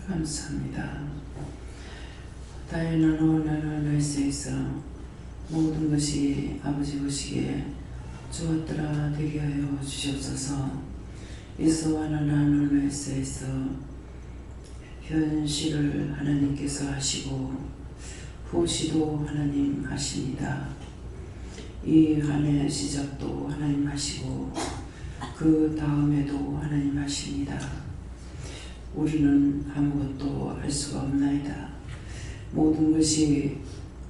감사합니다. 다이나노 나나나이스에서 모든 것이 아버지 보시기에 좋았더라 되게 하여 주시옵소서. 이스와나나나이스에서 현실을 하나님께서 하시고 후시도 하나님 하십니다. 이 한 해 시작도 하나님 하시고 그 다음에도 하나님 하십니다. 우리는 아무것도 할 수가 없나이다. 모든 것이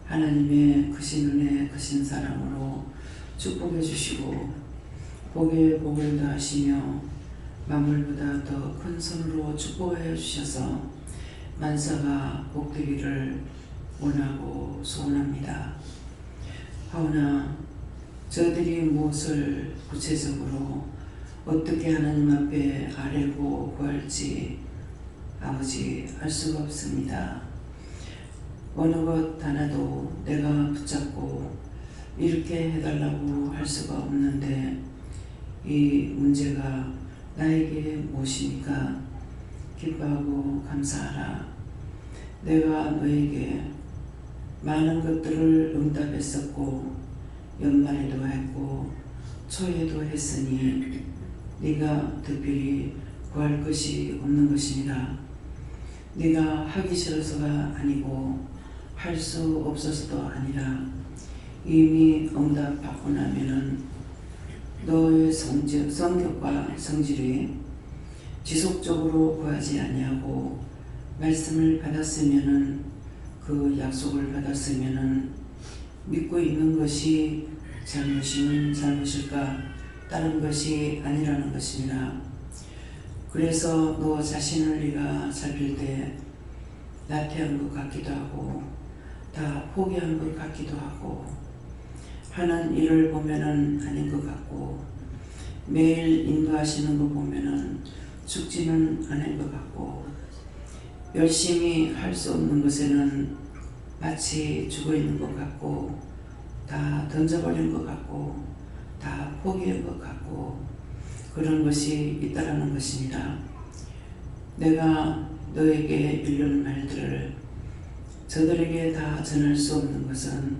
하나님의 크신 은혜 크신 사랑으로 축복해 주시고 복에 복을 더하시며 만물보다 더 큰 선으로 축복하여 주셔서 만사가 복되기를 원하고 소원합니다. 하오나 저들이 무엇을 구체적으로 어떻게 하나님 앞에 아뢰고 구할지 아버지 알 수가 없습니다. 어느 것 하나도 내가 붙잡고 이렇게 해달라고 할 수가 없는데 이 문제가 나에게 무엇입니까? 기뻐하고 감사하라. 내가 너에게 많은 것들을 응답했었고 연말에도 했고 초에도 했으니 네가 특별히 구할 것이 없는 것이니라. 네가 하기 싫어서가 아니고 할 수 없어서도 아니라 이미 응답 받고 나면은 너의 성격과 성질이 지속적으로 구하지 아니하고 말씀을 받았으면은 그 약속을 받았으면은 믿고 있는 것이 잘못이면 잘못일까 다른 것이 아니라는 것이니라. 그래서 너 자신을 네가 살필 때 나태한 것 같기도 하고 다 포기한 것 같기도 하고 하는 일을 보면은 아닌 것 같고 매일 인도하시는 거 보면은 죽지는 않은 것 같고 열심히 할 수 없는 것에는 마치 죽어 있는 것 같고 다 던져버린 것 같고 다 포기한 것 같고 그런 것이 있다라는 것입니다. 내가 너에게 이르는 말들을 저들에게 다 전할 수 없는 것은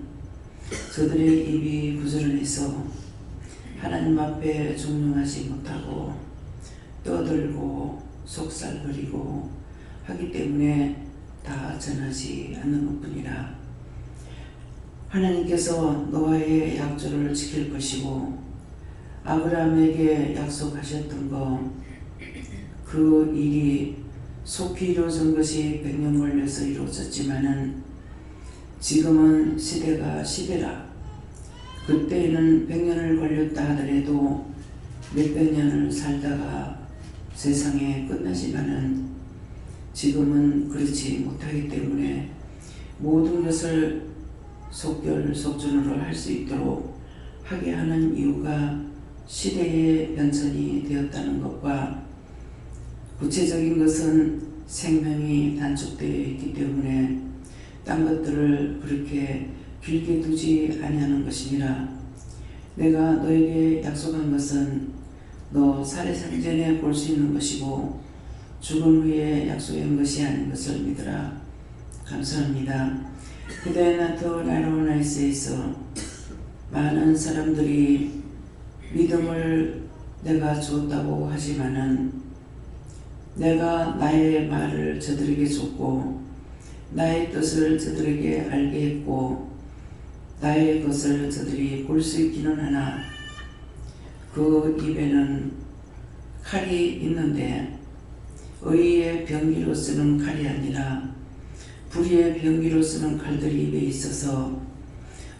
저들의 입이 부지런해서 하나님 앞에 종용하지 못하고 떠들고 속살거리고 하기 때문에 다 전하지 않는 것뿐이라. 하나님께서 노아의 약조를 지킬 것이고 아브라함에게 약속하셨던 그 일이 속히 이루어진 것이 100년 걸려서 이루어졌지만은 지금은 시대가 시대라. 그때에는 100년을 걸렸다 하더라도 몇백 년을 살다가 세상에 끝나지만은 지금은 그렇지 못하기 때문에 모든 것을 속결속준으로 할 수 있도록 하게 하는 이유가 시대의 변천이 되었다는 것과 구체적인 것은 생명이 단축되어 있기 때문에 딴 것들을 그렇게 길게 두지 아니하는 것이니라. 내가 너에게 약속한 것은 너 살해상전에 볼 수 있는 것이고 죽은 후에 약속한 것이 아닌 것을 믿으라. 감사합니다. 그대나토 나로나이스에서 많은 사람들이 믿음을 내가 주었다고 하지만은 내가 나의 말을 저들에게 줬고 나의 뜻을 저들에게 알게 했고 나의 것을 저들이 볼 수 있기는 하나 그 입에는 칼이 있는데 의의 병기로 쓰는 칼이 아니라 불의의 병기로 쓰는 칼들이 입에 있어서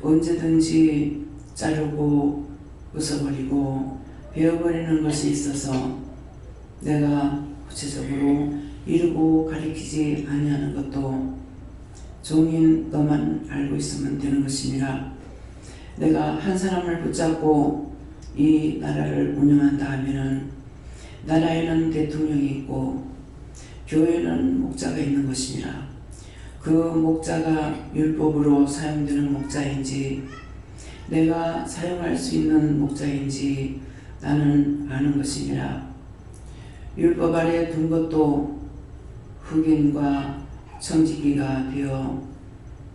언제든지 자르고 부숴버리고 베어버리는 것이 있어서 내가 구체적으로 이루고 가리키지 아니하는 것도 종인 너만 알고 있으면 되는 것이니라. 내가 한 사람을 붙잡고 이 나라를 운영한다 하면은 나라에는 대통령이 있고 교회는 목자가 있는 것이니라. 그 목자가 율법으로 사용되는 목자인지 내가 사용할 수 있는 목자인지 나는 아는 것이니라. 율법 아래 둔 것도 흑인과 청지기가 되어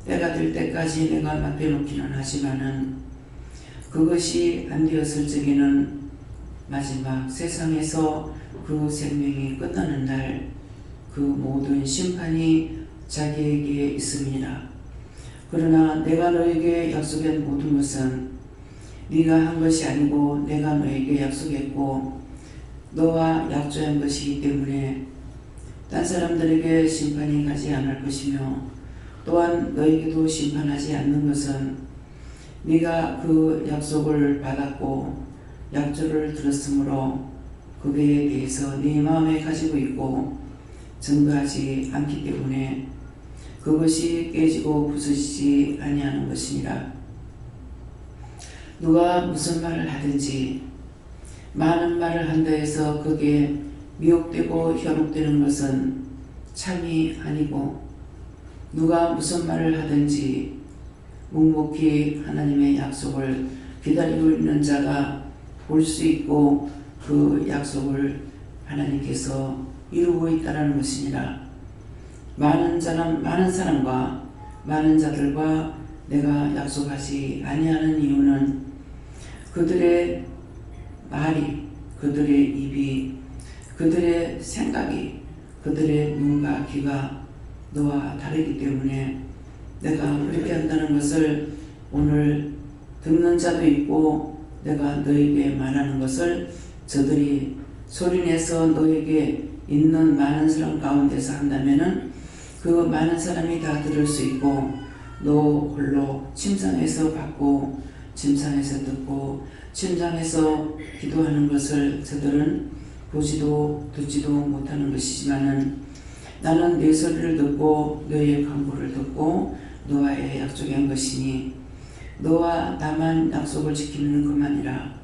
때가 될 때까지 내가 맡겨놓기는 하지만은 그것이 안 되었을 적에는 마지막 세상에서 그 생명이 끝나는 날 그 모든 심판이 자기에게 있음이니라. 그러나 내가 너에게 약속한 모든 것은 네가 한 것이 아니고 내가 너에게 약속했고 너와 약조한 것이기 때문에 딴 사람들에게 심판이 가지 않을 것이며 또한 너에게도 심판하지 않는 것은 네가 그 약속을 받았고 약조를 들었으므로 그에 대해서 네 마음에 가지고 있고 증거하지 않기 때문에 그것이 깨지고 부서지지 아니하는 것이니라. 누가 무슨 말을 하든지 많은 말을 한다 해서 거기에 미혹되고 현혹되는 것은 참이 아니고 누가 무슨 말을 하든지 묵묵히 하나님의 약속을 기다리고 있는 자가 볼 수 있고 그 약속을 하나님께서 이루고 있다는 것이니라. 많은 사람과 많은 자들과 내가 약속하지 아니하는 이유는 그들의 말이, 그들의 입이, 그들의 생각이, 그들의 눈과 귀가 너와 다르기 때문에 내가 그렇게 한다는 것을 오늘 듣는 자도 있고 내가 너에게 말하는 것을 저들이 소리내서 너에게 있는 많은 사람 가운데서 한다면은 그 많은 사람이 다 들을 수 있고 너 홀로 침상에서 받고 침상에서 듣고 침상에서 기도하는 것을 저들은 보지도 듣지도 못하는 것이지만은 나는 네 소리를 듣고 너의 강구를 듣고 너와의 약속한 것이니 너와 나만 약속을 지키는 것만이라.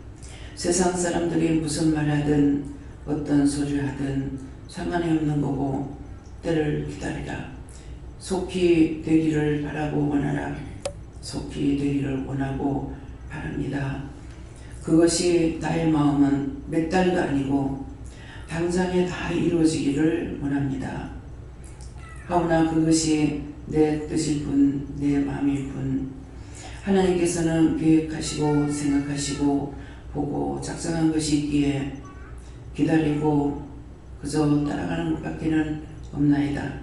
세상 사람들이 무슨 말하든 어떤 소리를 하든 상관이 없는 거고 때를 기다리라. 속히 되기를 바라고 원하라. 속히 되기를 원하고 바랍니다. 그것이 나의 마음은 몇 달도 아니고 당장에 다 이루어지기를 원합니다. 하오나 그것이 내 뜻일 뿐, 내 마음일 뿐, 하나님께서는 계획하시고 생각하시고 보고 작성한 것이 있기에 기다리고 그저 따라가는 것밖에는 없나이다.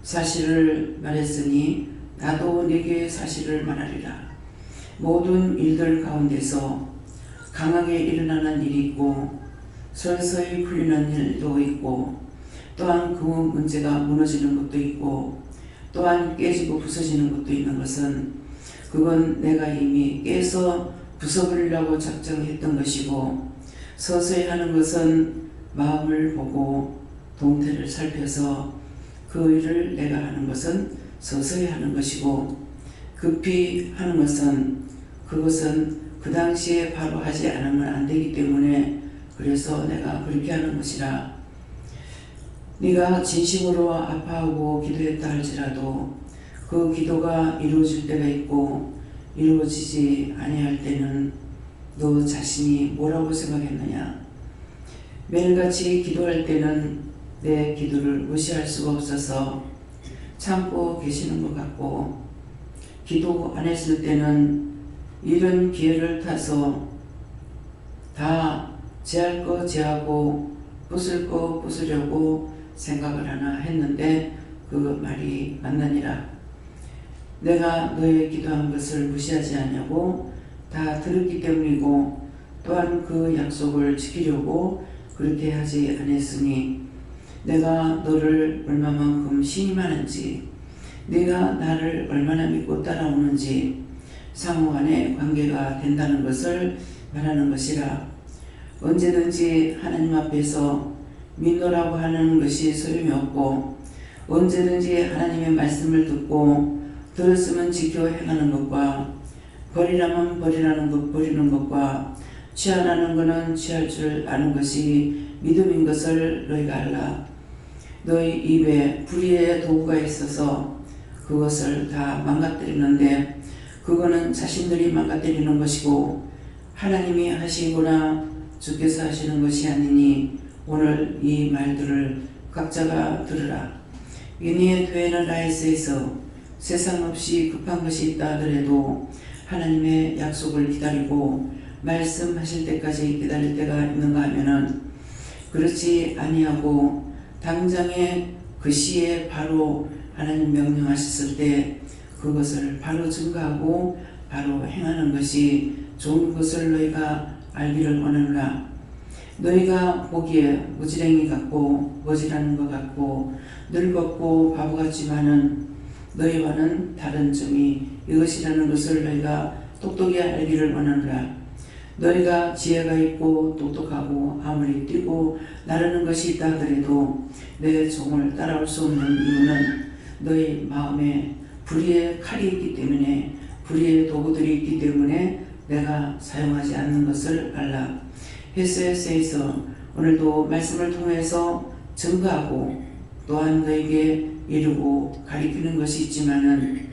사실을 말했으니 나도 네게 사실을 말하리라. 모든 일들 가운데서 강하게 일어나는 일이 있고 서서히 풀리는 일도 있고 또한 그 문제가 무너지는 것도 있고 또한 깨지고 부서지는 것도 있는 것은 그건 내가 이미 깨서 부숴버리려고 작정했던 것이고 서서히 하는 것은 마음을 보고 동태를 살펴서 그 일을 내가 하는 것은 서서히 하는 것이고 급히 하는 것은 그것은 그 당시에 바로 하지 않으면 안 되기 때문에 그래서 내가 그렇게 하는 것이라. 네가 진심으로 아파하고 기도했다 할지라도 그 기도가 이루어질 때가 있고 이루어지지 아니할 때는 너 자신이 뭐라고 생각했느냐. 매일같이 기도할 때는 내 기도를 무시할 수가 없어서 참고 계시는 것 같고 기도 안 했을 때는 이런 기회를 타서 다 제할 거 제하고 부술 거 부수려고 생각을 하나 했는데 그 말이 맞느니라. 내가 너의 기도한 것을 무시하지 않냐고 다 들었기 때문이고 또한 그 약속을 지키려고 그렇게 하지 않았으니 내가 너를 얼마만큼 신임하는지 네가 나를 얼마나 믿고 따라오는지 상호간의 관계가 된다는 것을 말하는 것이라. 언제든지 하나님 앞에서 믿노라고 하는 것이 소용이 없고 언제든지 하나님의 말씀을 듣고 들었으면 지켜 행하는 것과 버리라면 버리는 것과 취하라는 것은 취할 줄 아는 것이 믿음인 것을 너희가 알라. 너희 입에 불의의 도구가 있어서 그것을 다 망가뜨리는데 그거는 자신들이 망가뜨리는 것이고 하나님이 하시거나 주께서 하시는 것이 아니니 오늘 이 말들을 각자가 들으라. 위니에 되는 라이스에서 세상 없이 급한 것이 있다 하더라도 하나님의 약속을 기다리고 말씀하실 때까지 기다릴 때가 있는가 하면은 그렇지 아니하고 당장에 그 시에 바로 하나님 명령하셨을 때 그것을 바로 증거하고 바로 행하는 것이 좋은 것을 너희가 알기를 원하노라. 너희가 보기에 무지랭이 같고 모질하는 것 같고 늙었고 바보 같지만은 너희와는 다른 점이 이것이라는 것을 너희가 똑똑히 알기를 원하노라. 너희가 지혜가 있고 똑똑하고 아무리 뛰고 나르는 것이 있다 하더라도 내 종을 따라올 수 없는 이유는 너희 마음에 불의의 칼이 있기 때문에 불의의 도구들이 있기 때문에 내가 사용하지 않는 것을 알라. 헤세에서 오늘도 말씀을 통해서 증거하고 또한 너에게 이루고 가리키는 것이 있지만은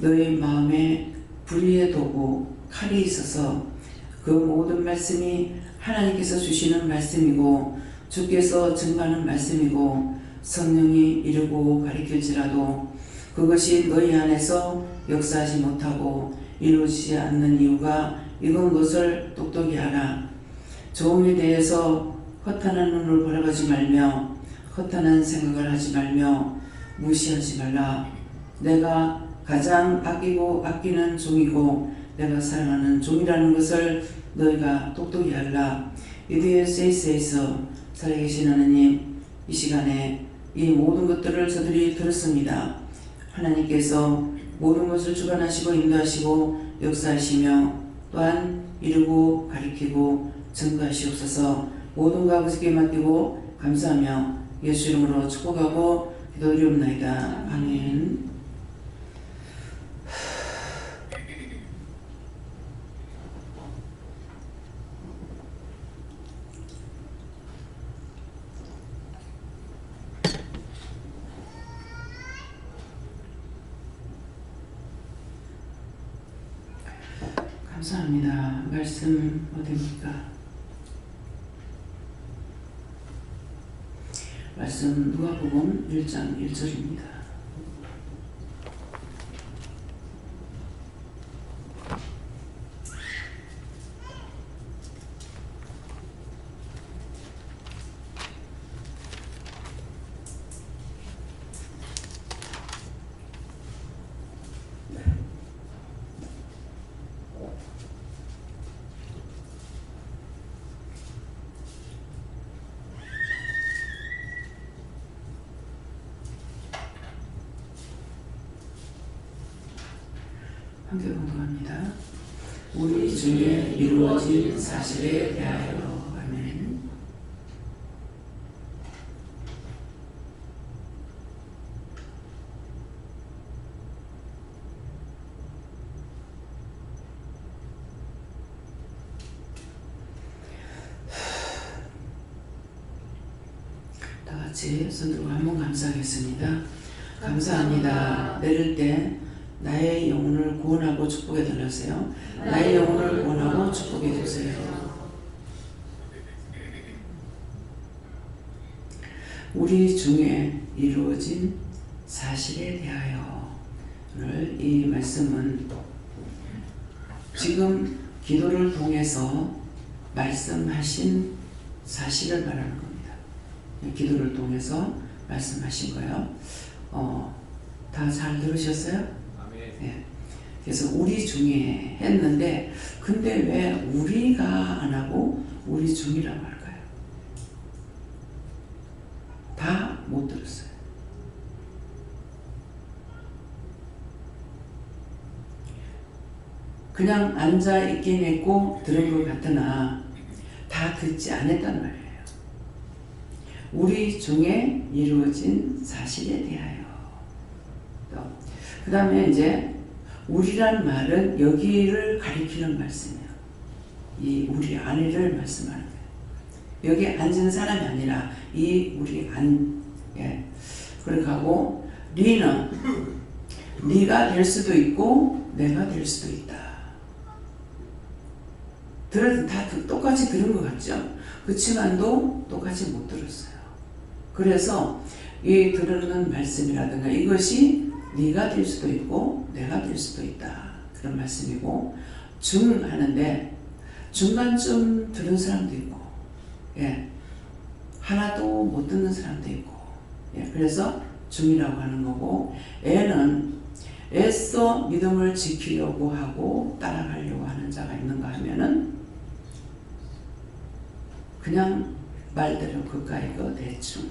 너희 마음에 불의의 도구 칼이 있어서 그 모든 말씀이 하나님께서 주시는 말씀이고 주께서 증거하는 말씀이고 성령이 이루고 가리킬지라도 그것이 너희 안에서 역사하지 못하고 이루어지지 않는 이유가 이건 것을 똑똑히 알아. 좋음에 대해서 허탄한 눈을 바라보지 말며 허탄한 생각을 하지 말며 무시하지 말라. 내가 가장 아끼고 아끼는 종이고 내가 사랑하는 종이라는 것을 너희가 똑똑히 알라. 이드에 세이스에서 살아계신 하나님, 이 시간에 이 모든 것들을 저들이 들었습니다. 하나님께서 모든 것을 주관하시고 인도하시고 역사하시며 또한 이루고 가리키고 증거하시옵소서. 모든 것 아버지께 맡기고 감사하며 예수 이름으로 축복하고 기도드리옵나이다. 아멘. 감사합니다. 말씀 어디입니까? 말씀 누가복음 1장 1절입니다. 함께 공부합니다. 우리 중에 이루어진 사실에 대하여. 아멘. 다 같이 손 들고 한번 감사하겠습니다. 감사합니다. 내릴 때 나의 영혼을 구원하고 축복해 달라세요. 나의 영혼을 구원하고 축복해 주세요. 우리 중에 이루어진 사실에 대하여. 오늘 이 말씀은 지금 기도를 통해서 말씀하신 사실을 말하는 겁니다. 기도를 통해서 말씀하신 거예요. 다 잘 들으셨어요? 네. 그래서 우리 중에 했는데 근데 왜 우리가 안 하고 우리 중이라고 할까요? 다 못 들었어요. 그냥 앉아 있긴 했고 들은 것 같으나 다 듣지 않았단 말이에요. 우리 중에 이루어진 사실에 대하여. 그 다음에 이제 우리란 말은 여기를 가리키는 말씀이에요. 이 우리 안에를 말씀하는 거예요. 여기 앉은 사람이 아니라 이 우리 안. 예. 그렇게 하고 리는 네가 될 수도 있고 내가 될 수도 있다. 다 똑같이 들은 것 같죠? 그렇지만도 똑같이 못 들었어요. 그래서 이 들었는 말씀이라든가 이것이 네가 될 수도 있고 내가 될 수도 있다. 그런 말씀이고 중하는데 중간쯤 들은 사람도 있고 예, 하나도 못 듣는 사람도 있고 예, 그래서 중이라고 하는 거고 애는 애써 믿음을 지키려고 하고 따라가려고 하는 자가 있는가 하면은 그냥 말대로 그까이 거 대충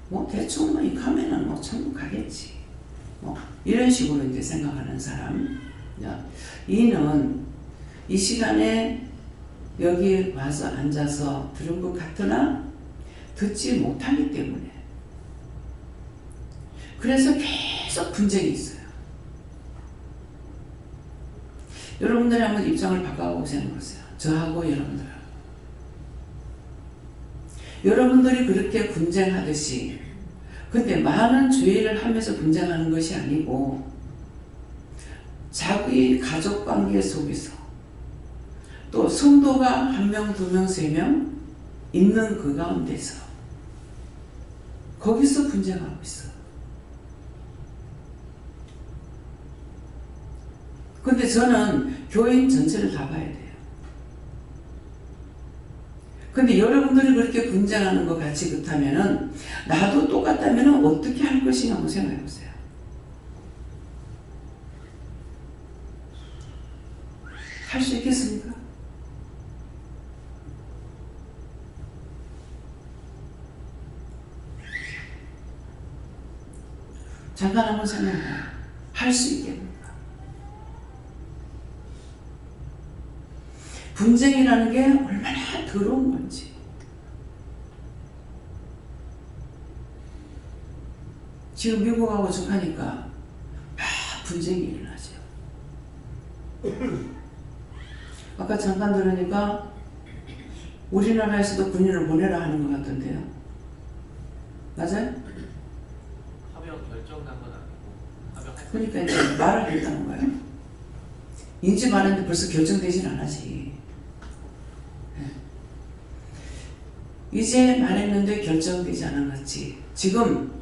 뭐 대충 뭐 이렇게 하면은 뭐 천국 가겠지 뭐 이런 식으로 이제 생각하는 사람 이는 이 시간에 여기 와서 앉아서 들은 것 같으나 듣지 못하기 때문에 그래서 계속 분쟁이 있어요. 여러분들이 한번 입장을 바꿔보세요. 저하고 여러분들이 그렇게 분쟁하듯이 근데 많은 죄를 하면서 분쟁하는 것이 아니고 자기 가족관계 속에서 또 성도가 1명, 2명, 3명 있는 그 가운데서 거기서 분쟁하고 있어. 근데 저는 교인 전체를 다 봐야 돼요. 근데 여러분들이 그렇게 분쟁하는 것 같이 그렇다면은 나도 똑같다면은 어떻게 할 것이냐 한번 생각해 보세요. 할 수 있겠습니까? 잠깐 한번 생각해요. 할 수 있겠는가? 분쟁이라는 게 얼마나 더러운 건지. 지금 미국하고 중하니까 막 분쟁이 일어나죠. 아까 잠깐 들으니까 우리나라에서도 군인을 보내라 하는 것 같던데요. 맞아요? 합의가 결정난 건 아니고 그러니까 이제 말을 했다는 거예요. 인지 말했는데 벌써 결정되진 않았지. 이제 말했는데 결정되지 않았지. 지금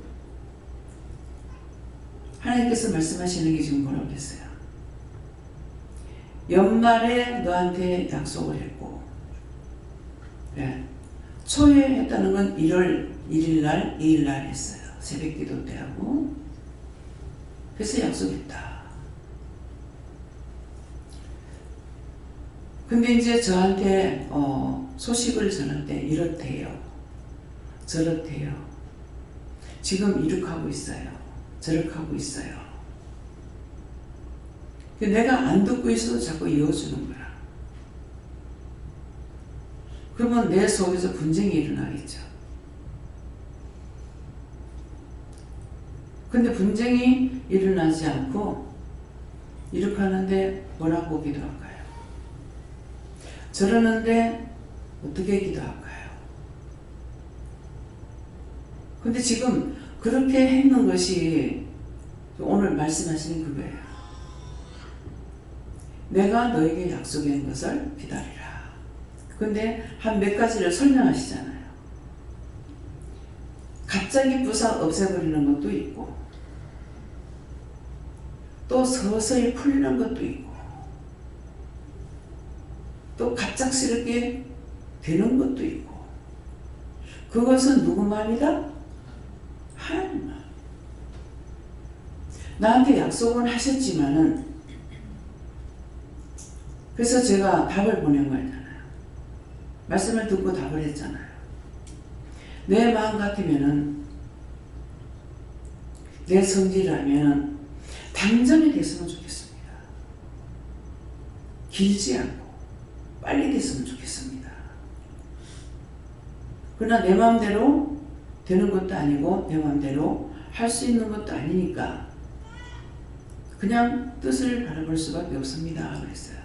하나님께서 말씀하시는 게 지금 뭐라고 했어요? 연말에 너한테 약속을 했고 네. 초에 했다는 건 1월 1일날 2일날 했어요. 새벽기도 때 하고 그래서 약속했다. 근데 이제 저한테 소식을 전할 때 이렇대요. 저렇대요. 지금 이렇게 하고 있어요. 저렇게 하고 있어요. 내가 안 듣고 있어도 자꾸 이어주는 거야. 그러면 내 속에서 분쟁이 일어나겠죠. 근데 분쟁이 일어나지 않고 이렇게 하는데 뭐라고 기도할까요? 저러는데 어떻게 기도할까요? 근데 지금 그렇게 했는 것이 오늘 말씀하시는 그거예요. 내가 너에게 약속한 것을 기다리라. 근데 한 몇 가지를 설명하시잖아요. 갑자기 부사 없애버리는 것도 있고 또 서서히 풀리는 것도 있고 또 갑작스럽게 되는 것도 있고 그것은 누구 마음이다? 하나님 마음. 나한테 약속은 하셨지만은 그래서 제가 답을 보낸 거잖아요. 말씀을 듣고 답을 했잖아요. 내 마음 같으면은 내 성질이라면은 당장에 됐으면 좋겠습니다. 길지 않고 빨리 됐으면 좋겠습니다. 그러나 내 마음대로 되는 것도 아니고 내 마음대로 할 수 있는 것도 아니니까 그냥 뜻을 바라볼 수밖에 없습니다. 그랬어요.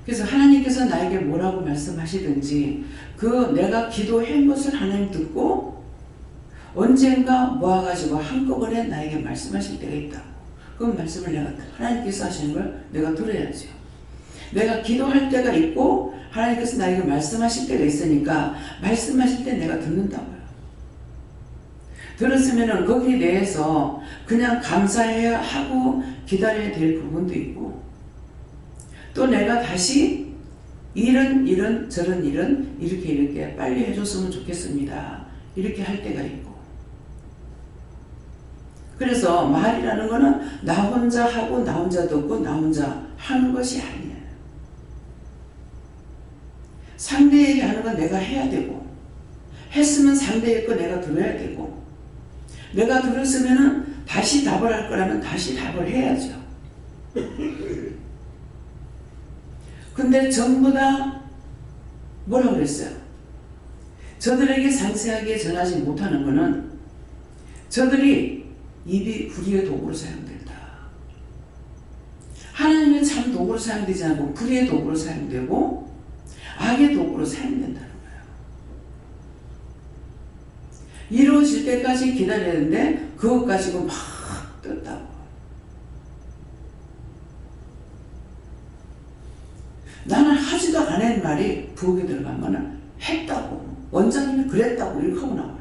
그래서 하나님께서 나에게 뭐라고 말씀하시든지 그 내가 기도한 것을 하나님 듣고 언젠가 모아가지고 한꺼번에 나에게 말씀하실 때가 있다. 그 말씀을 내가 하나님께서 하시는 걸 내가 들어야죠. 내가 기도할 때가 있고 하나님께서 나에게 말씀하실 때가 있으니까 말씀하실 때 내가 듣는다고요. 들었으면은 거기에 대해서 그냥 감사해야 하고 기다려야 될 부분도 있고, 또 내가 다시 이런 저런 일은 이렇게 빨리 해줬으면 좋겠습니다, 이렇게 할 때가 있고. 그래서 말이라는 거는 나 혼자 하고 나 혼자 듣고 나 혼자 하는 것이 아니에요. 상대에게 하는 건 내가 해야 되고, 했으면 상대의 거 내가 들어야 되고, 내가 들었으면은 다시 답을 할 거라면 다시 답을 해야죠. 근데 전부 다 뭐라고 그랬어요? 저들에게 상세하게 전하지 못하는 거는 저들이 입이 불의의 도구로 사용된다. 하나님은 참 도구로 사용되지 않고 불의의 도구로 사용되고 악의 도구로 사용된다는 거예요. 이루어질 때까지 기다려야 되는데 그것 가지고 막 떴다고. 나는 하지도 않은 말이 부엌에 들어가면 했다고, 원장님이 그랬다고 이렇게 하고 나와요.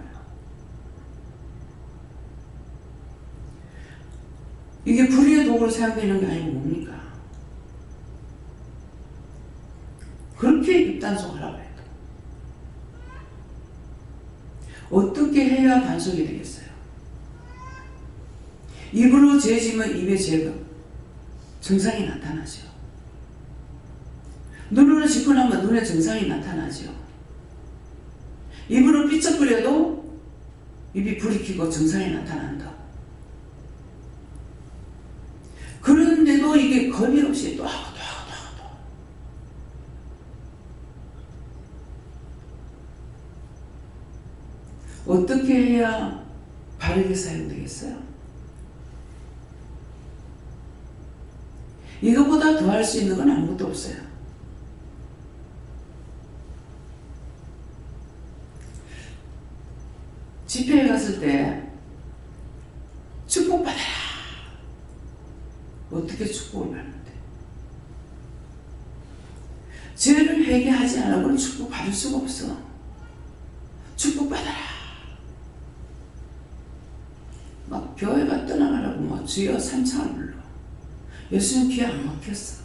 이게 불의의 도구로 사용되는 게 아니고 뭡니까? 그렇게 입단속하라고 해도 어떻게 해야 단속이 되겠어요? 입으로 죄지면 입에 죄가 증상이 나타나죠. 눈으로 짚고 나면 눈에 증상이 나타나죠. 입으로 삐쩍거려도 입이 불이 켜고 증상이 나타난다. 그런데도 이게 겁이 없이 또 하고 또 하고 또 하고 또. 어떻게 해야 바르게 사용되겠어요? 이거보다 더 할 수 있는 건 아무것도 없어요. 집회에 갔을 때 축복받아라. 어떻게 축복을 받는데? 죄를 회개하지 않으면 축복받을 수가 없어. 축복받아라. 막 교회가 떠나가라고 막 주여 삼창을 불러. 예수님 귀에 안 먹혔어.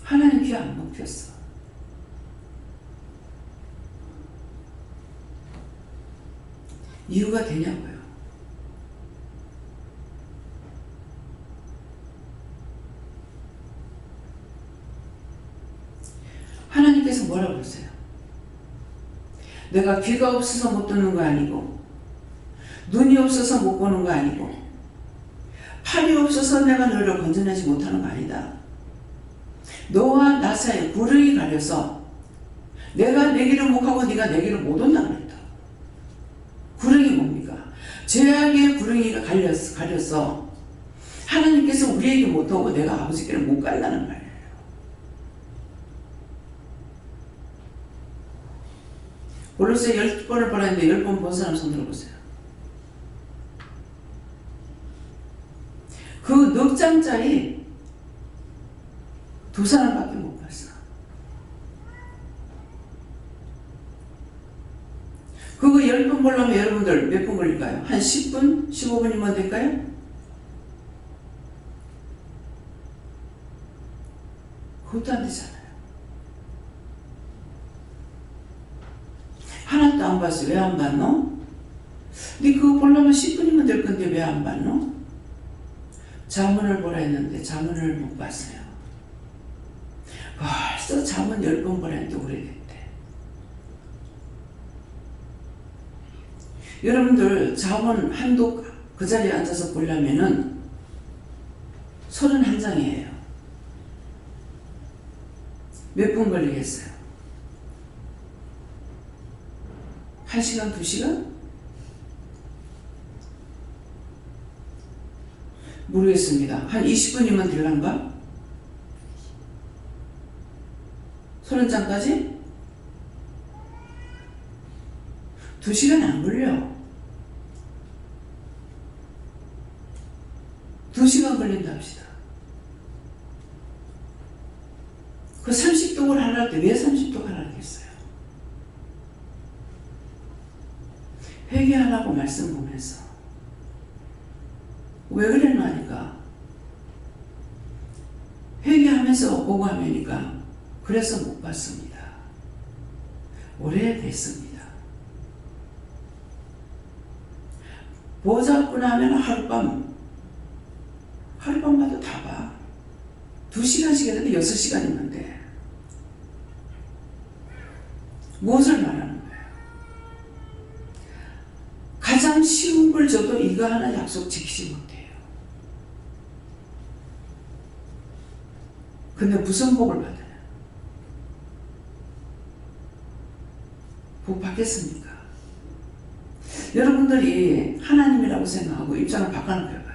하나님 귀에 안 먹혔어. 이유가 되냐고요. 하나님께서 뭐라고 그러세요? 내가 귀가 없어서 못 듣는 거 아니고, 눈이 없어서 못 보는 거 아니고, 팔이 없어서 내가 너를 건져내지 못하는 거 아니다. 너와 나 사이에 구렁이 가려서 내가 내 길을 못 가고 네가 내 길을 못 온다 그랬다. 구렁이 뭡니까? 죄악의 구렁이가 가려서 하나님께서 우리에게 못하고 내가 아버지께를 못 갈라는 말이에요. 골로새 10번을 보냈는데 10번 본 사람 손 들어보세요. 그 넉 장짜리 2사람밖에 못 봤어. 그거 10번 보려면 여러분들 몇 분 걸릴까요? 한 10분? 15분이면 될까요? 그것도 안 되잖아요. 하나도 안 봤어. 왜 안 봤노? 네 그거 보려면 10분이면 될 건데 왜 안 봤노? 자문을 보라 했는데 자문을 못 봤어요. 벌써 자문 10번 보라 했는데 오래됐대. 여러분들 자문 한독 그 자리에 앉아서 보려면은 31장이에요. 몇 분 걸리겠어요? 1시간, 2시간? 모르겠습니다. 한 20분이면 될란가? 30장까지? 2시간 안 걸려. 2시간 걸린다 합시다. 그 30독을 하라 할 때 왜 30독 하라 했겠어요? 회개하라고 말씀 보면서 왜 그랬나 하니까 회개하면서 보고 하니까 그래서 못 봤습니다. 오래됐습니다. 보자꾸나 하면 하룻밤마다 다 봐. 2시간씩 했는데 6시간 있는데 무엇을 말하는 거예요? 가장 쉬운 걸 줘도 이거 하나 약속 지키지 못해요. 근데 무슨 복을 받아요? 복 받겠습니까? 여러분들이 하나님이라고 생각하고 입장을 바꿔놓고 해봐요.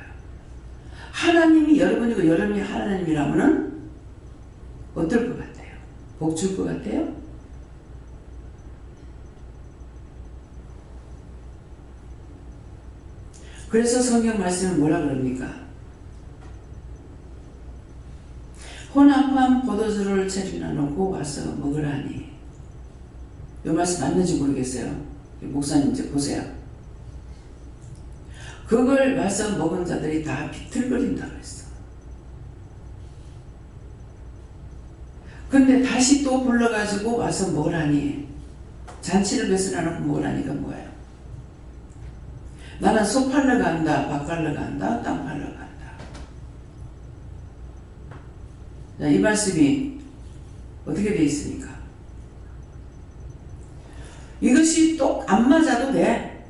하나님이 여러분이고 여러분이 하나님이라면은 어떨 것 같아요? 복 줄 것 같아요? 그래서 성경 말씀은 뭐라 그럽니까? 혼합한 포도주를 채리나 놓고 와서 먹으라니. 이 말씀 맞는지 모르겠어요. 목사님 이제 보세요. 그걸 와서 먹은 자들이 다 비틀거린다고 했어. 근데 다시 또 불러가지고 와서 먹으라니. 잔치를 베풀어놓고 먹으라니까 뭐예요? 나는 소 팔러 간다, 밥 팔러 간다, 땅 팔러 간다. 자, 이 말씀이 어떻게 되어 있습니까? 이것이 또 안 맞아도 돼.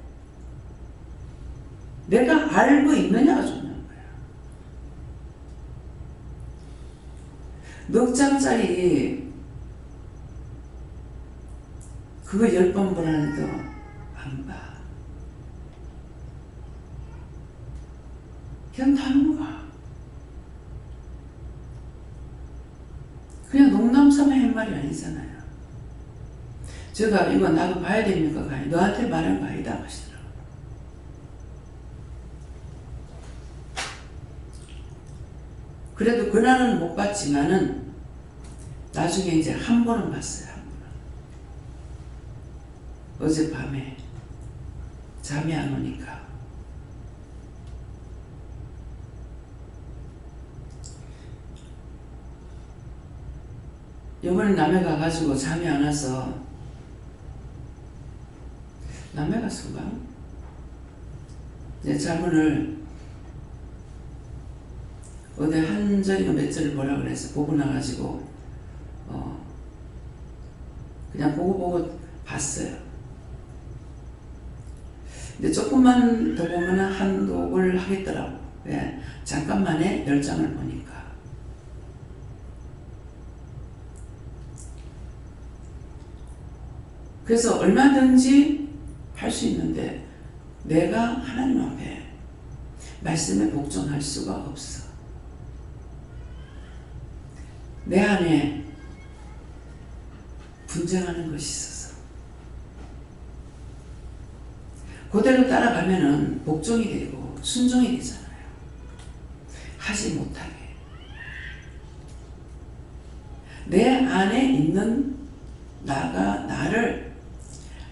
내가 알고 있느냐가 중요한 거야. 넉 장짜리 그거 10번 보라는데 안 봐. 그냥 다 넘어가. 그냥 농담삼아 한 말이 아니잖아요. 제가 이거 나도 봐야 됩니까? 너한테 말한 거 아니다 하시더라고요. 그래도 그날은 못 봤지만은 나중에 이제 한 번은 봤어요. 한 번은. 어젯밤에 잠이 안 오니까 요번에 남해 가가지고 잠이 안 와서 남해 갔을까? 이제 자문을 어디 한 절이나 몇 절을 보라 그래서 보고 나가지고 그냥 보고 봤어요. 근데 조금만 더 보면 한 독을 하겠더라고. 왜? 잠깐만에 10장을 보니까. 그래서 얼마든지 할 수 있는데 내가 하나님 앞에 말씀에 복종할 수가 없어. 내 안에 분쟁하는 것이 있어서 그대로 따라가면은 복종이 되고 순종이 되잖아요. 하지 못하게 내 안에 있는 나를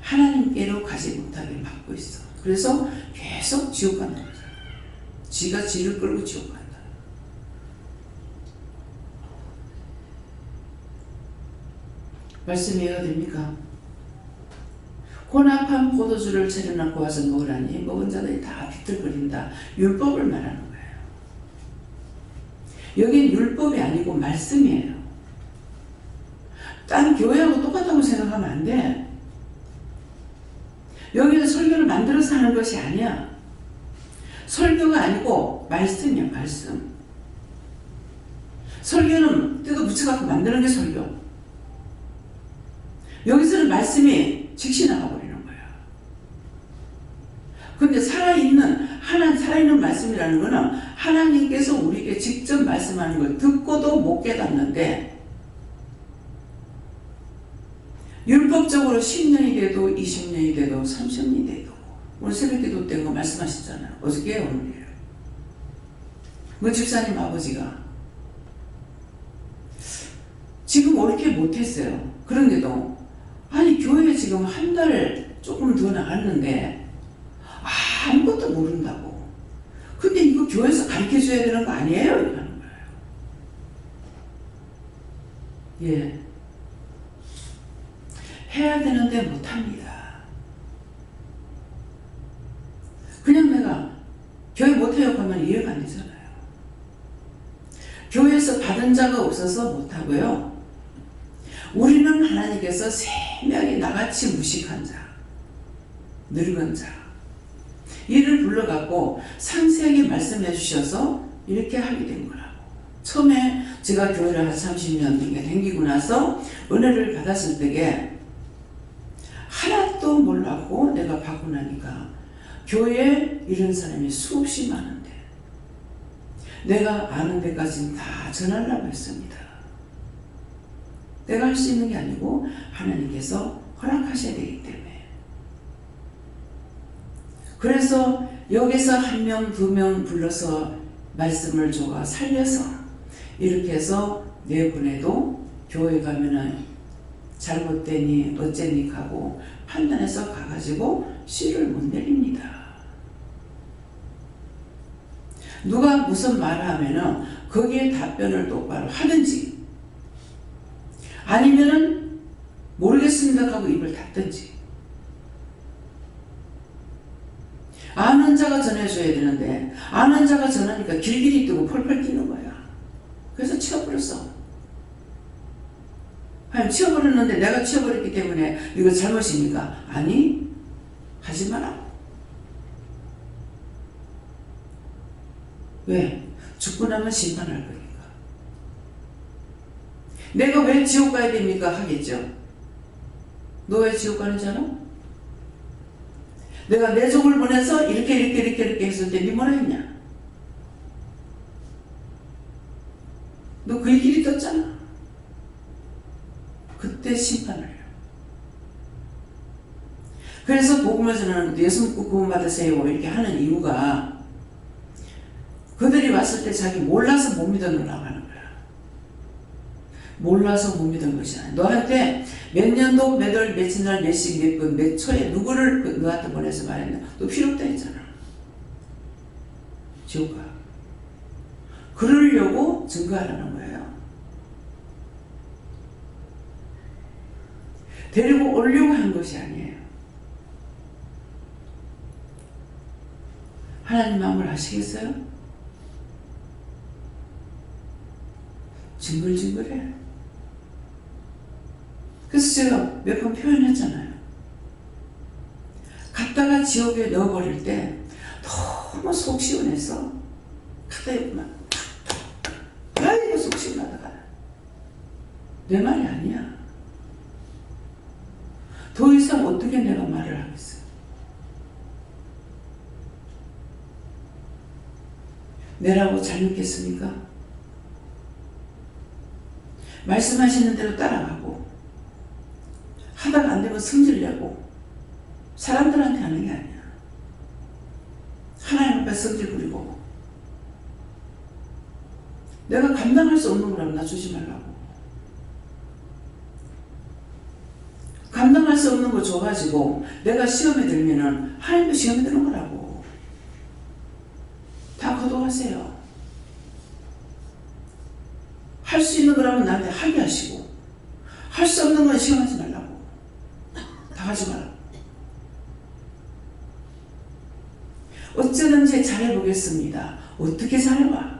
하나님께로 가지 못하게 막고 있어. 그래서 계속 지옥 간다는 거죠. 지가 지를 끌고 지옥 간다. 말씀이 이해가 됩니까? 혼합한 포도주를 차려놓고 와서 먹으라니 먹은 자들이 다 비틀거린다. 율법을 말하는 거예요. 여긴 율법이 아니고 말씀이에요. 딴 교회하고 똑같다고 생각하면 안 돼. 여기는 설교를 만들어서 하는 것이 아니야. 설교가 아니고 말씀이야, 말씀. 설교는 뜯어 붙여갖고 만드는 게 설교. 여기서는 말씀이 즉시 나가버리는 거야. 근데 살아있는 말씀이라는 거는 하나님께서 우리에게 직접 말씀하는 걸 듣고도 못 깨닫는데 율법적으로 10년이 돼도 20년이 돼도 30년이 돼도 오늘 새벽기도 때 거 말씀하셨잖아요. 어저께요, 오늘이에요. 그 집사님 아버지가 지금 그렇게 못했어요. 그런데도 아니 교회 지금 한 달 조금 더 나갔는데 아무것도 모른다고. 근데 이거 교회에서 가르쳐줘야 되는 거 아니에요? 이러는 거예요. 예. 해야 되는데 못합니다. 그냥 내가 교회 못해요 하면 이해가 안 되잖아요. 교회에서 받은 자가 없어서 못하고요. 우리는 하나님께서 세 명이 나같이 무식한 자, 늙은 자, 이를 불러갖고 상세하게 말씀해 주셔서 이렇게 하게 된 거라고. 처음에 제가 교회를 한 30년 댕기고 나서 은혜를 받았을 때에 하나도 몰랐고 내가 받고 나니까 교회에 이런 사람이 수없이 많은데 내가 아는 데까지는 다 전하려고 했습니다. 내가 할 수 있는 게 아니고 하나님께서 허락하셔야 되기 때문에. 그래서 여기서 한 명, 두 명 불러서 말씀을 줘가 살려서 이렇게 해서 내보내도 교회 가면은 잘못되니 어째니 하고 판단해서 가가지고 씨를 못 내립니다. 누가 무슨 말을 하면은 거기에 답변을 똑바로 하든지 아니면은 모르겠습니다 하고 입을 닫든지. 아는 자가 전해줘야 되는데 아는 자가 전하니까 길길이 뜨고 펄펄 뛰는 거야. 그래서 치워버렸어. 아니 치워버렸는데 내가 치워버렸기 때문에 이거 잘못입니까? 아니 하지 마라. 왜? 죽고 나면 심판할 거니까. 내가 왜 지옥 가야 됩니까? 하겠죠. 너 왜 지옥 가는 줄 알아? 내가 내 종을 보내서 이렇게 했을 때 니 뭐라 했냐? 너 그 길이 떴잖아. 그때 심판을 해요. 그래서 복음을 전하는 것도 예수 믿고 구원 받으세요 이렇게 하는 이유가 그들이 왔을 때 자기 몰라서 못 믿었느라고 하는 거야. 몰라서 못 믿은 것이 아니야. 너한테 몇 년도 몇 월 며칠 날 몇씩 몇 분 몇 초에 누구를 너한테 보내서 말했냐. 너 필요 없다 했잖아. 지옥 가. 그러려고 증거하라는 거예요. 데리고 오려고 한 것이 아니에요. 하나님 마음을 아시겠어요? 징글징글해. 그래서 제가 몇 번 표현했잖아요. 갔다가 지옥에 넣어버릴 때 너무 속 시원해서 갔다 했구만. 아이고 속 시원하다가 내 말이 아니야. 더 이상 어떻게 내가 말을 하겠어요. 내라고 잘 믿겠습니까? 말씀하시는 대로 따라가고 하다가 안 되면 성질내고 사람들한테 하는 게 아니야. 하나님 앞에 성질 부리고 내가 감당할 수 없는 거라면 나 주지 말라고. 감당할 수 없는 거 줘가지고 내가 시험에 들면은 하나님도 시험에 드는 거라고. 다 거둬가세요. 할 수 있는 거라면 나한테 하게 하시고 할 수 없는 건 시험하지 말라고. 다 하지 마라. 어쩌든지 잘해보겠습니다. 어떻게 잘해봐?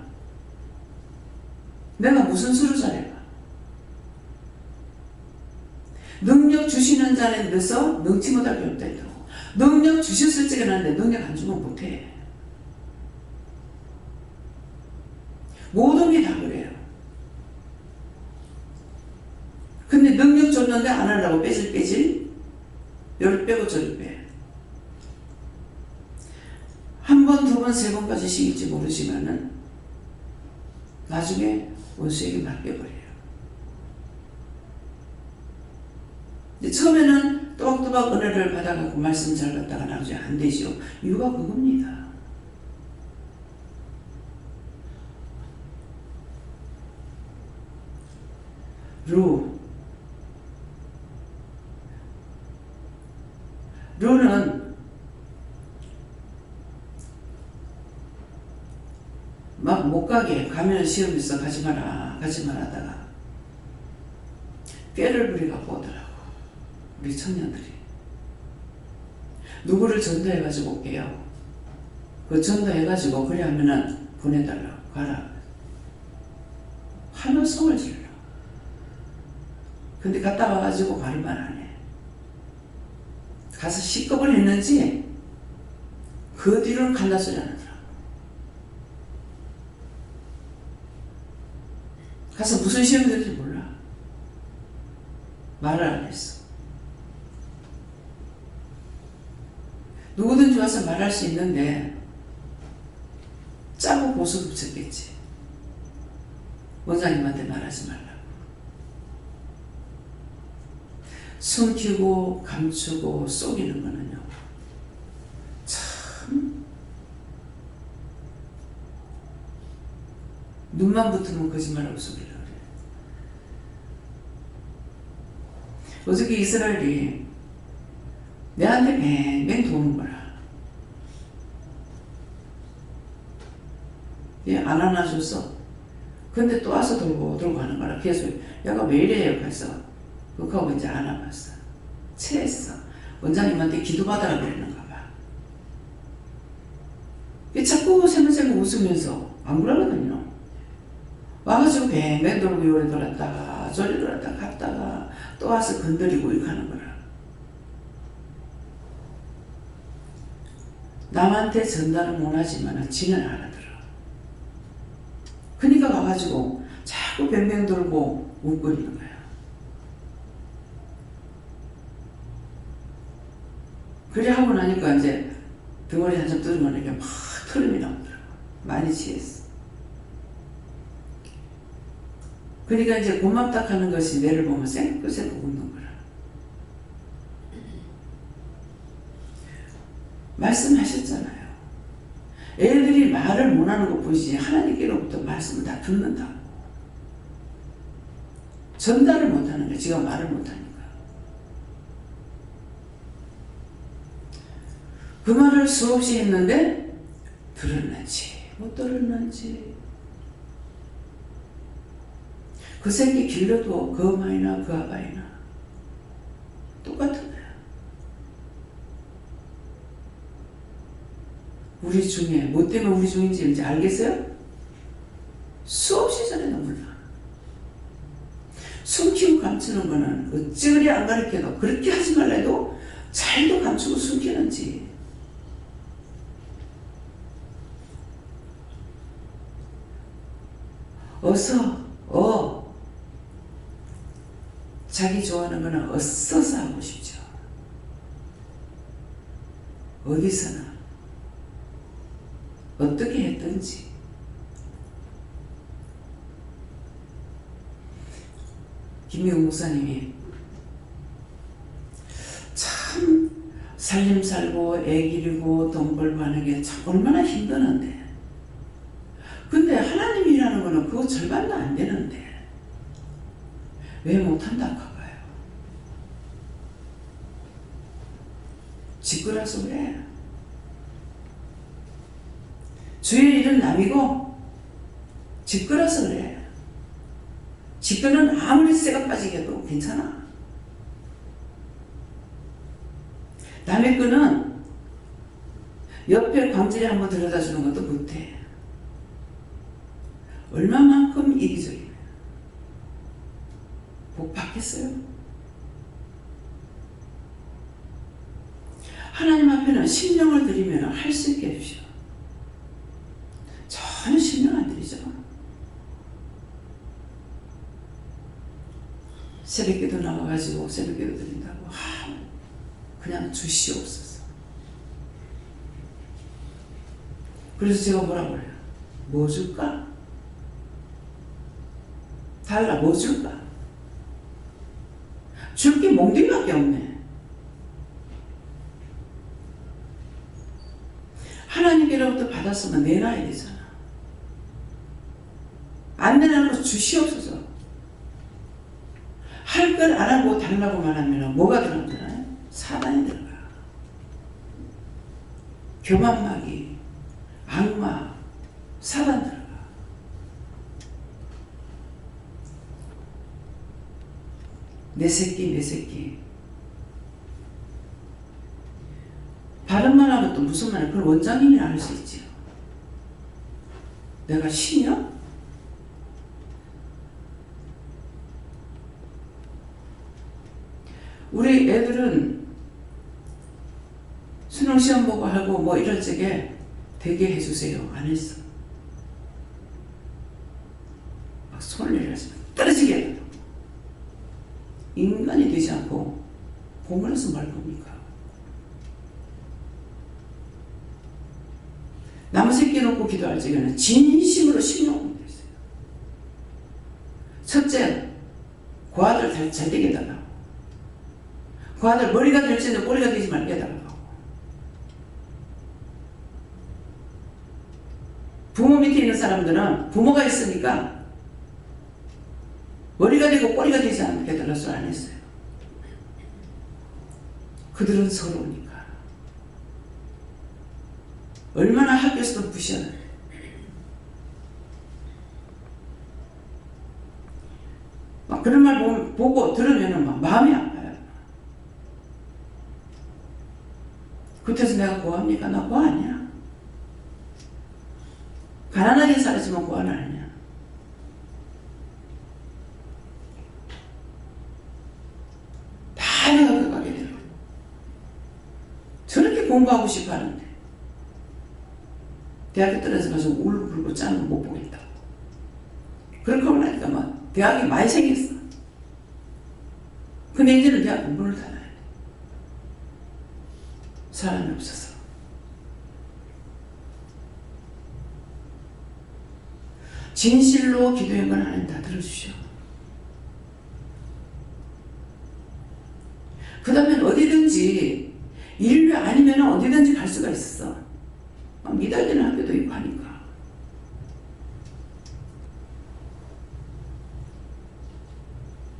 내가 무슨 수로 잘해봐? 능력 주시는 자는 데서 능치 못할 게 없다 했다고. 능력 주셨을 적에 나는데 능력 안 주면 못해. 모든 게 다 그래요. 근데 능력 줬는데 안 하려고 빼질 요를 빼고 저를 빼. 한 번, 두 번, 세 번까지 시킬지 모르지만은 나중에 원수에게 맡겨버려요. 근데 처음에는 또박또박 은혜를 받아갖고 말씀 잘 받다가 나중에 안 되죠. 이유가 그겁니다. 루 너는 막 못 가게 가면 시험 있어 가지 마라 하다가 꾀를 부리갖고 오더라고. 우리 청년들이 누구를 전도해가지고 올게요. 그 전도해가지고 그래 하면은 보내달라고 가라. 환호성을 질러. 근데 갔다 와가지고 가를 말 안 해. 가서 식겁을 했는지 그 뒤로는 간다 소리 안 하더라고. 가서 무슨 시험이 될지 몰라. 말을 안 했어. 누구든지 와서 말할 수 있는데 짜고 보수 붙였겠지. 원장님한테 말하지 말라고. 숨기고 감추고 속이는 거는요, 참 눈만 붙으면 거짓말하고 속이려고 그래. 어저께 이스라엘이 내한테 뱅뱅 도는 거라. 얘 안 안아줬어. 근데 또 와서 돌고 가는 거라. 계속 얘가 왜 이래요? 그래서 그거 이제 안아봤어. 체했어. 원장님한테 기도받아라 그러는가 봐. 얘 자꾸 세면세면 웃으면서 안 그러거든요. 와가지고 뱅뱅 돌고 요리 돌았다가 저리 돌았다가 갔다가 또 와서 건드리고 이렇게 하는 거라. 남한테 전달은 못하지만 지는 알아들어. 그러니까 가가지고 자꾸 뱅뱅 돌고 웃거리는 거야. 그래 하고 나니까 이제 덩어리 한점 뜯어놓으니까 막 털음이 나오더라고. 많이 취했어. 그러니까 이제 고맙다 하는 것이 내를 보면 쌩긋쌩긋 웃는 거라. 말씀하셨잖아요. 애들이 말을 못하는 것 보이지 하나님께로부터 말씀을 다 듣는다고. 전달을 못하는 거야. 지가 말을 못하니까. 그 말을 수없이 했는데 들었는지 못 들었는지. 그 새끼 길러도 그 엄마이나 그 아바이나 똑같은 거야. 우리 중에 뭐 때문에 우리 중인지 이제 알겠어요? 수없이 전에도 몰라. 숨기고 감추는 거는 어찌그리 안 가르쳐도 그렇게 하지 말라 해도 잘도 감추고 숨기는지. 자기 좋아하는 거는 어서서 하고 싶죠. 어디서나 어떻게 했든지. 김미국 목사님이 참 살림 살고 애 기르고 돈 벌고 하는 게 참 얼마나 힘드는데, 근데 하나님이라는 거는 그거 절반도 안 되는데 왜 못한다 가봐요. 지꾸라서 그래. 주의 일은 남이고 지꾸라서 그래. 지꾸는 아무리 쇠가 빠지게 해도 괜찮아. 남의 끈은 옆에 광질에 한번 들여다 주는 것도 못해. 얼마만큼 이기적이야. 복 받겠어요? 하나님 앞에는 심령을 드리면 할 수 있게 해주셔. 전혀 심령 안 드리죠. 새벽기도 나와가지고 새벽기도 드린다고 그냥 주시옵소서. 그래서 제가 뭐라고 그래요? 뭐 줄까? 달라. 뭐 줄까? 줄 게 몽둥이밖에 없네. 하나님께로부터 받았으면 내놔야 되잖아. 안 내놔도 주시옵소서. 할 걸 안 하고 달라고만 하면 뭐가 들어가요? 사단이 들어가. 교만마귀, 악마, 사단 들어가. 내 새끼. 발음만 하면 또 무슨 말이야? 그걸 원장님이라 할 수 있지요. 내가 신이야? 우리 애들은 수능 시험 보고 하고 뭐 이럴 적에 되게 해주세요. 안 했어. 막 손을 내려서 떨어지게 해요. 인간이 되지 않고 공부해서 말 겁니까? 나무 새끼 놓고 기도할 적에는 진심으로 신용하면 됐어요. 첫째, 그 아들 잘 되게 해달라고. 그 아들 머리가 될지는 꼬리가 되지 말게 해달라고. 부모 밑에 있는 사람들은 부모가 있으니까 머리가 되고 꼬리가 되지 않게 해달라고 안 했어요. 그들은 서러우니까. 얼마나 학교에서도 부셔요. 막 그런 말 보고 들으면 막 마음이 아파요. 그때서 내가 고합니까? 나 고 아니야. 가난하게 살았지만 고아는 아니야. 다 내가 그 가게 돼요. 저렇게 공부하고 싶어 하는데 대학교 떨어져가서 울고 짜는 거 못 보겠다. 그렇게 하고 나니까 막 대학이 많이 생겼어. 근데 이제는 대학 공부를 다 해야 돼. 사람이 없어서. 진실로 기도한 건 하나님 다 들어주셔. 그 다음엔 어디든지 인류 아니면 어디든지 갈 수가 있었어. 미달되는 학교도 있고 하니까.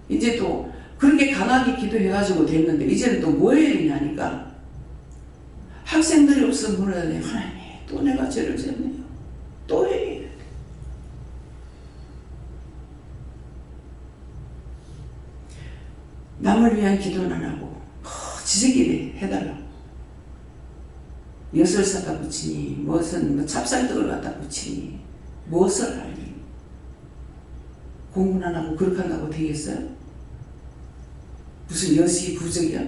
이제 또 그렇게 강하게 기도해가지고 됐는데 이제는 또 뭐 해야 되냐니까 학생들이 없으면 물어야 돼. 하나님 또 내가 죄를 지었네요. 또 해야 돼. 남을 위한 기도는 안 하고 지새끼리 해달라고. 엿을 사다 붙이니 무엇은 찹쌀떡을 갖다 붙이니 무엇을 하니. 공부는 안 하고 그렇게 한다고 되겠어요? 무슨 엿이 부적이야?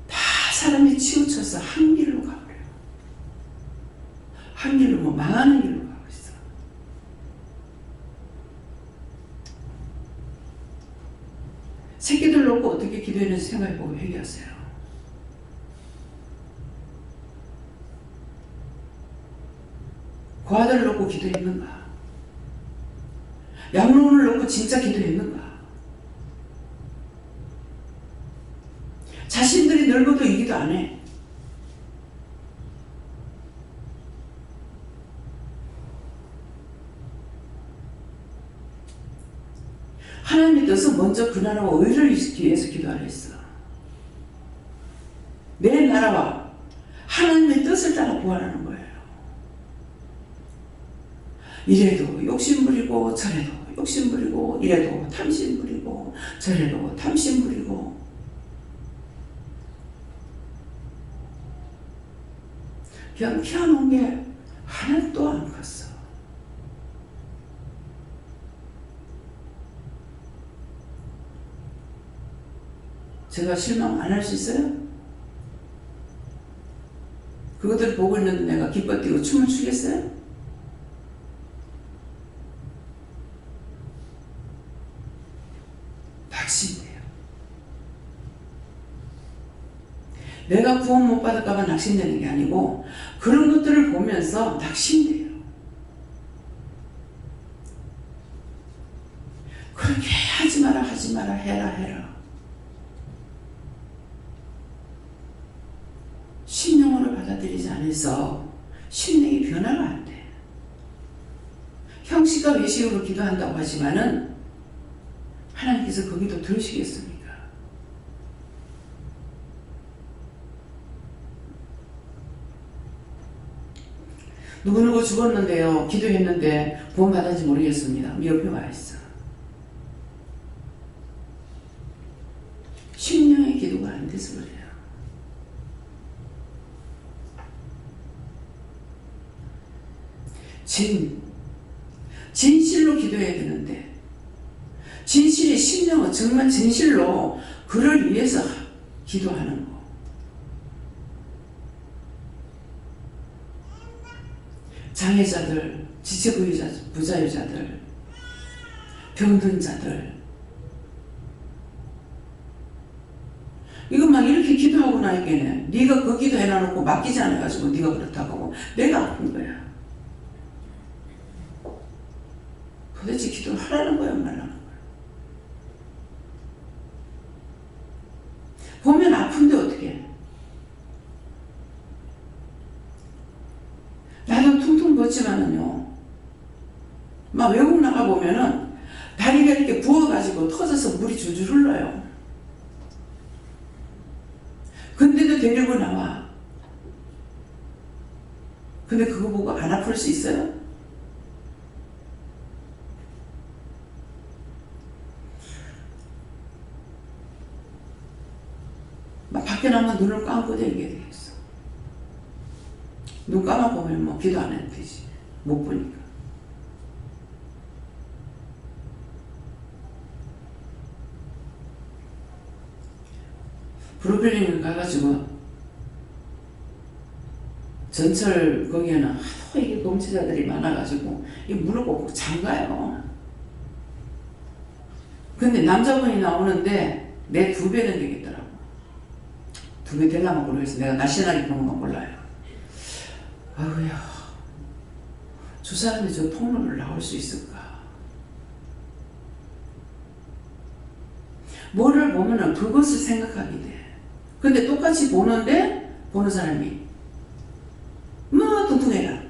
다 사람이 치우쳐서 한 길로 가버려요. 한 길로 뭐 망하는 길로 가고 있어. 새끼들 놓고 어떻게 기도했는지 생각해보고 회개하세요. 그 아들을 놓고 기도했는가? 양론을 놓고 진짜 기도했는가? 자신들이 늙어도 이 기도 안 해. 하나님의 뜻은 먼저 그 나라와 의를 이루기 위해서 기도하라 했어. 내 나라와 하나님의 뜻을 따라 구하라는 거예요. 이래도 욕심부리고 저래도 욕심부리고 이래도 탐심부리고 저래도 탐심부리고 그냥 피워놓은 게 하나도 안 컸어. 제가 실망 안 할 수 있어요? 그것들 보고 있는데 내가 기뻐 뛰고 춤을 추겠어요? 낙심돼요. 내가 구원 못 받을까봐 낙심되는 게 아니고 그런 것들을 보면서 낙심돼요. 그렇게 하지 마라 해라. 신령으로 받아들이지 않아서 심령이 변화가 안 돼. 형식과 외식으로 기도한다고 하지만은 하나님께서 거기도 들으시겠습니까? 누구누구 죽었는데요. 기도했는데 구원 받았는지 모르겠습니다. 옆에 와 있어. 심령의 기도가 안 돼서 그래요. 진실로 기도해야 되는데, 진실이 심령은 정말 진실로 그를 위해서 기도하는 거. 장애자들, 지체부자유자들, 병든 자들, 이거 막 이렇게 기도하고 나니까 네가 그 기도 해놔놓고 맡기지 않아가지고 네가 그렇다고 하고 내가 아픈 거야. 도대체 기도를 하라는 거야, 말라는 거야. 보면 아픈데 어떻게 해? 나도 퉁퉁 붓지만은요, 막 외국 나가 보면은 다리가 이렇게 부어가지고 터져서 물이 줄줄 흘러요. 근데도 데리고 나와. 근데 그거 보고 안 아플 수 있어요? 막 밖에 나면 눈을 감고 다니게 되겠어. 눈 감아보면 뭐 기도 안 해도 되지. 못 보니까. 브루클린을 가가지고 전철 거기에는 하도 이게 범죄자들이 많아가지고 이 문을 꼭 잠가요. 근데 남자분이 나오는데 내 2배는 되겠더라고. 2배 되려면 모르겠어. 내가 날씬하게 보는 건 몰라요. 아우야, 저 사람이 저 통로를 나올 수 있을까? 뭐를 보면은 그것을 생각하게 돼. 근데 똑같이 보는데 보는 사람이 뭐 뚱뚱해라.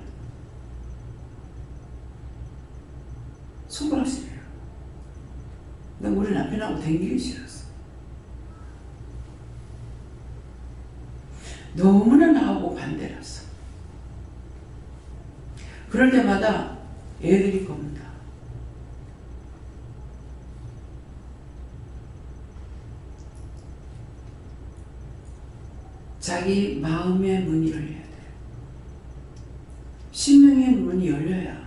손가락질이에요. 내가 우리 남편하고 댕기기 싫었어. 너무나 나하고 반대라서. 그럴 때마다 애들이 겁니다. 자기 마음의 문이 열려야 돼. 심령의 문이 열려야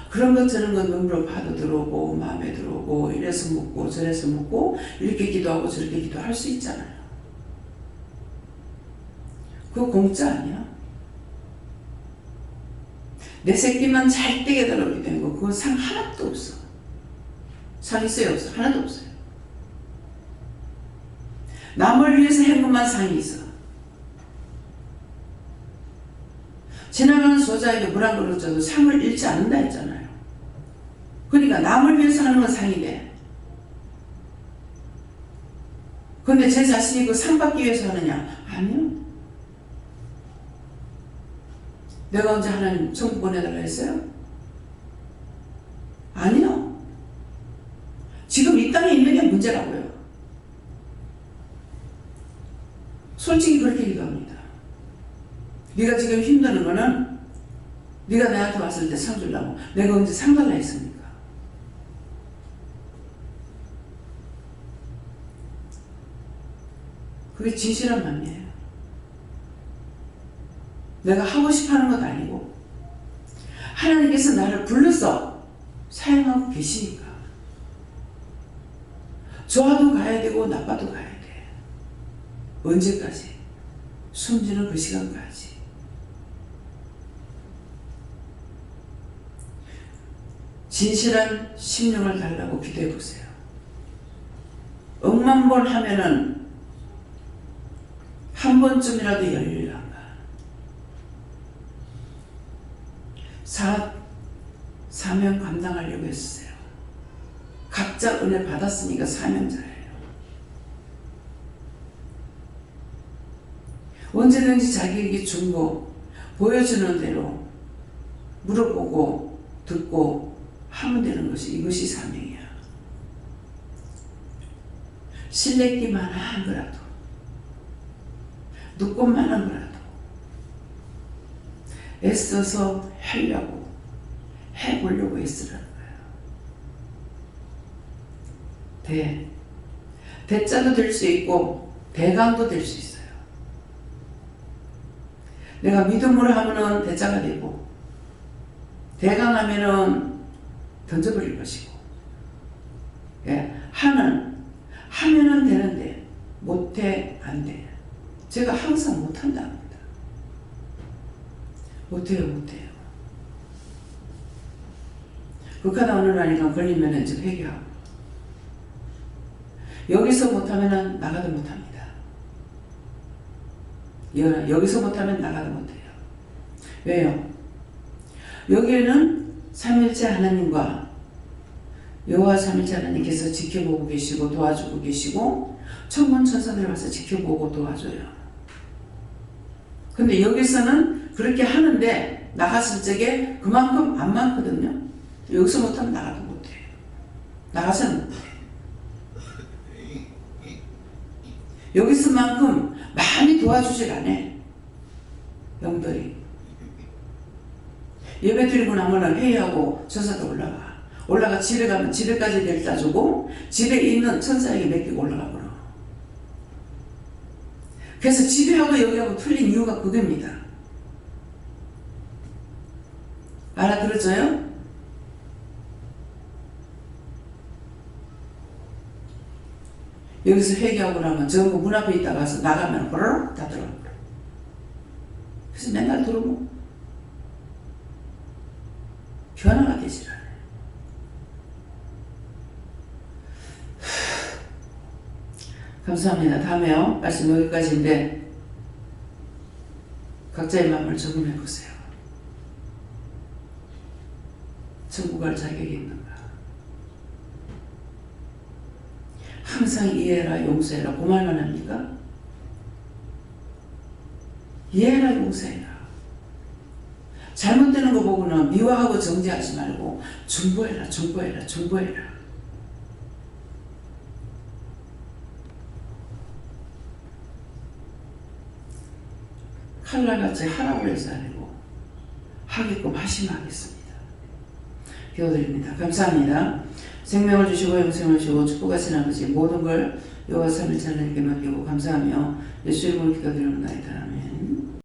그런 것 저런 것 눈으로 봐도 들어오고 마음에 들어오고 이래서 묻고 저래서 묻고 이렇게 기도하고 저렇게 기도할 수 있잖아요. 그거 공짜 아니야? 내 새끼만 잘 떼게 달라고 되는 거 그거 상 하나도 없어. 상 있어요? 없어? 하나도 없어요. 남을 위해서 한 것만 상이 있어. 지나가는 소자에게 물 한 그릇 줘도 상을 잃지 않는다 했잖아요. 그러니까 남을 위해서 하는 건 상이 돼. 근데 제 자신이 그 상 받기 위해서 하느냐? 아니요. 내가 언제 하나님 천국 보내달라 했어요? 아니요. 지금 이 땅에 있는 게 문제라고요. 솔직히 그렇게 기도합니다. 네가 지금 힘드는 거는 네가 내한테 왔을 때 상 주려고 내가 언제 상 달라 했습니까? 그게 진실한 마음이에요. 내가 하고 싶어 하는 것도 아니고 하나님께서 나를 불러서 사용하고 계시니까 좋아도 가야 되고 나빠도 가야 돼. 언제까지? 숨지는 그 시간까지. 진실한 심령을 달라고 기도해 보세요. 억만 번 하면은 한 번쯤이라도 열릴란가. 사명 감당하려고 했어요. 각자 은혜 받았으니까 사명자예요. 언제든지 자기에게 준 거 보여주는 대로 물어보고 듣고 하면 되는 것이 이것이 사명이야. 실례기만 한 거라도 누것만 한 거라도 애써서 하려고 해보려고 애쓰라는 거예요. 대자도 될 수 있고 대강도 될 수 있어요. 내가 믿음으로 하면은 대자가 되고 대강하면은 던져버릴 것이고, 예, 하면은 되는데 못해 안 돼. 제가 항상 못한다 합니다. 못해요. 극하다 어느 날인가 걸리면 이제 회개하고, 여기서 못하면 나가도 못합니다. 여기서 못하면 나가도 못해요. 왜요? 여기에는 삼일째 하나님과 여호와 삼일째 하나님께서 지켜보고 계시고 도와주고 계시고 천군 천사들이 와서 지켜보고 도와줘요. 근데 여기서는 그렇게 하는데 나갔을 적에 그만큼 안 많거든요. 여기서 못하면 나가도 못해요. 나가서는 못해요. 여기서만큼 많이 도와주질 않아. 영들이 예배 드리고 나면 회의하고 천사도 올라가 집에 가면 집에까지 데려다 주고 집에 있는 천사에게 맡기고 올라가 버려. 그래서 집에하고 여기하고 틀린 이유가 그겁니다. 알아들어져요? 여기서 회개하고 나면 전부 문 앞에 있다가 가서 나가면 호로록 다 들어가 버려. 그래서 맨날 들어오고 변화가 되질 않아요. 감사합니다. 다음에요. 말씀 여기까지인데 각자의 마음을 점검해 보세요. 천국 갈 자격이 있는가? 항상 이해해라 용서해라 그 말만 합니까? 이해해라 용서해라. 잘못되는 거 보고는 미워하고 정죄하지 말고 중보해라. 칼날같이 하라고 해서 아니고 하게끔 하시면 하겠습니다. 기도드립니다. 감사합니다. 생명을 주시고 영생을 주시고 축복하신 아버지 모든 걸 여호와 삼일째 하나님께 맡기고 감사하며 예수 이름으로 기도드립니다. 아멘.